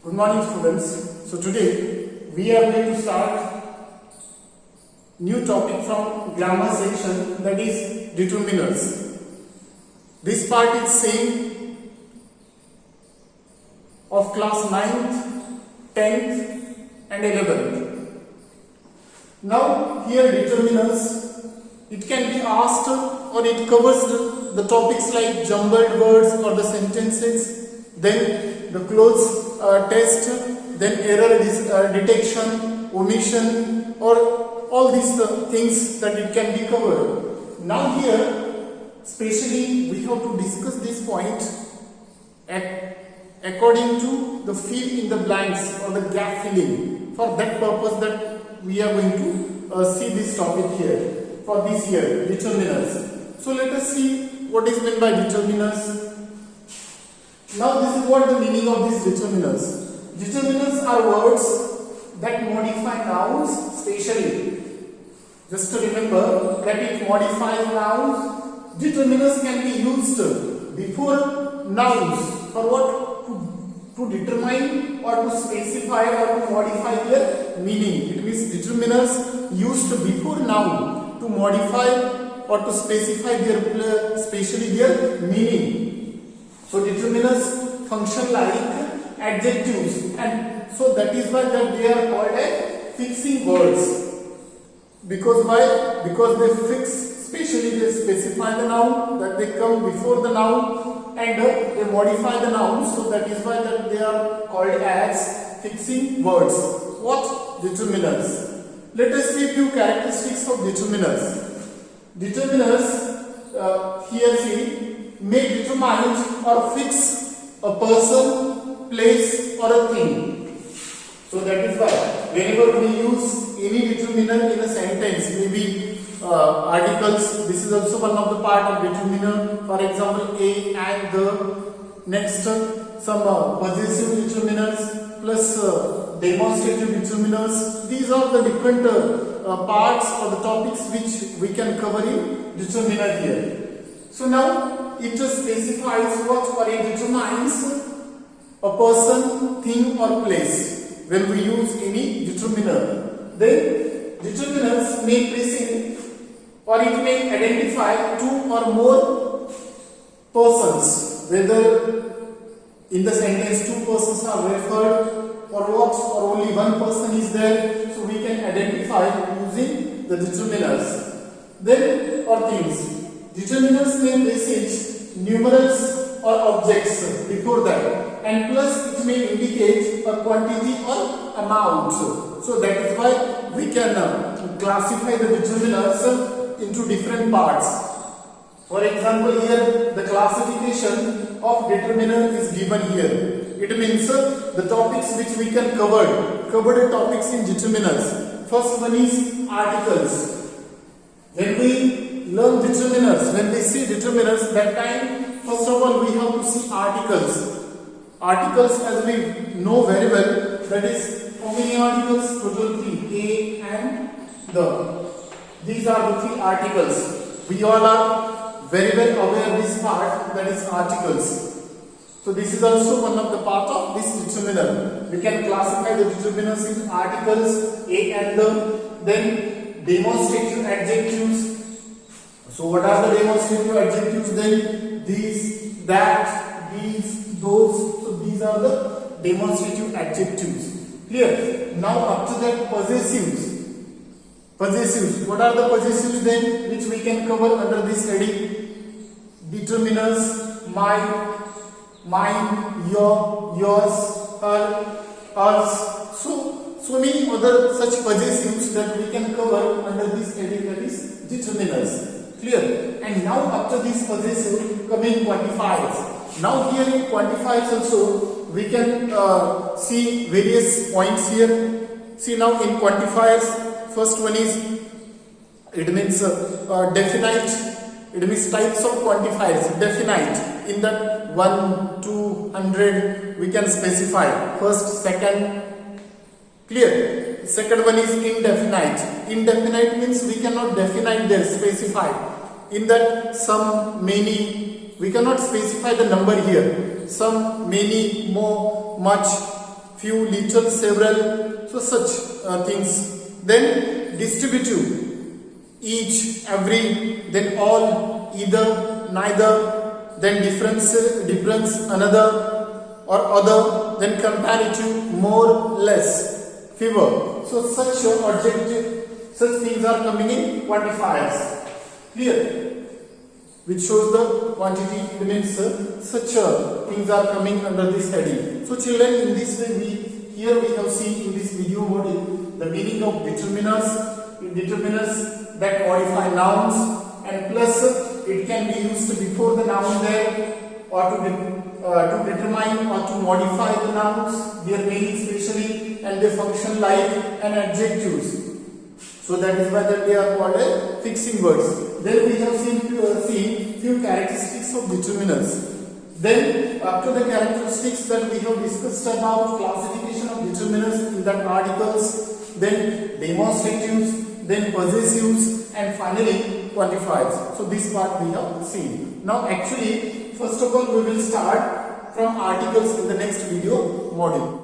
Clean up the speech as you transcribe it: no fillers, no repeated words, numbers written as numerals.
Good morning students. So today we are going to start new topic from grammar section, that is determiners. This part is same of class 9th, 10th and 11th. Now here determiners, it can be asked or it covers the topics like jumbled words or the sentences, then the close test, then error detection, omission, or all these things that it can be covered. Now here, especially we have to discuss this point according to the fill in the blanks or the gap filling. For that purpose that we are going to see this topic here for this year, determiners. So let us see what is meant by determiners. Now this is what the meaning of these determiners. Determiners are words that modify nouns specially. Just to remember that it modifies nouns. Determiners can be used before nouns for what? To determine or to specify or to modify their meaning. It means determiners used before noun to modify or to specify their especially their meaning. So determiners function like adjectives, and so that is why that they are called as fixing words. Because why? Because they fix, especially they specify the noun, that they come before the noun, and they modify the noun. So that is why that they are called as fixing words. What? Determiners. Let us see a few characteristics of determiners. Determiners, here see, may determine or fix a person, place or a thing. So that is why whenever we use any determiner in a sentence, maybe articles, this is also one of the part of determiner. For example, a and the. Next, some possessive determiners plus demonstrative determiners. These are the different parts or the topics which we can cover in determiner here. So now it specifies what, or it determines a person, thing or place when we use any determiner. Then determiners may precede or it may identify two or more persons, whether in the sentence two persons are referred or what, or only one person is there. So we can identify using the determiners. Then or things. Determiners may precede numerals or objects before that, and plus it may indicate a quantity or amount. So that is why we can classify the determiners into different parts. For example, here the classification of determiner is given here. It means the topics which we can covered topics in determiners. First one is articles. When we learn determiners, when we see determiners, that time first of all we have to see articles. Articles, as we know very well, that is how many articles? Total 3, a and the. These are the 3 articles. We all are very well aware of this part, that is articles. So this is also one of the part of this determiner. We can classify the determiners in articles, a and the. Then demonstrative adjectives. So what are the demonstrative adjectives then? These, that, these, those. So these are the demonstrative adjectives. Clear? Now up to that, possessives. Possessives. What are the possessives then which we can cover under this heading? Determiners, mine, your, yours, her, ours. So many other such possessives that we can cover under this heading, that is determiners. Clear? And now after these possessive come in quantifiers. Now here in quantifiers also we can see various points here. See now in quantifiers, first one is, it means definite. It means types of quantifiers. Definite. In that 1, 2, 100 we can specify. First, second. Clear? Second one is indefinite. Indefinite means we cannot definite there, specify. In that some, many, we cannot specify the number here. Some, many, more, much, few, little, several, so such things. Then distributive, each, every, then all, either, neither, then difference, another or other, then comparative, more, less, fewer. So such adjective, such things are coming in quantifiers. Clear? Which shows the quantity, it means such things are coming under this heading. So children, in this way here we have seen in this video module the meaning of determiners that modify nouns, and plus it can be used before the noun there, or to determine or to modify the nouns, their meaning specially, and they function like an adjectives. So that is why that they are called as fixing words. Then we have seen few characteristics of determiners. Then after the characteristics that we have discussed about classification of determiners in the articles, then demonstratives, then possessives, and finally quantifiers. So this part we have seen. Now actually, first of all we will start from articles in the next video module.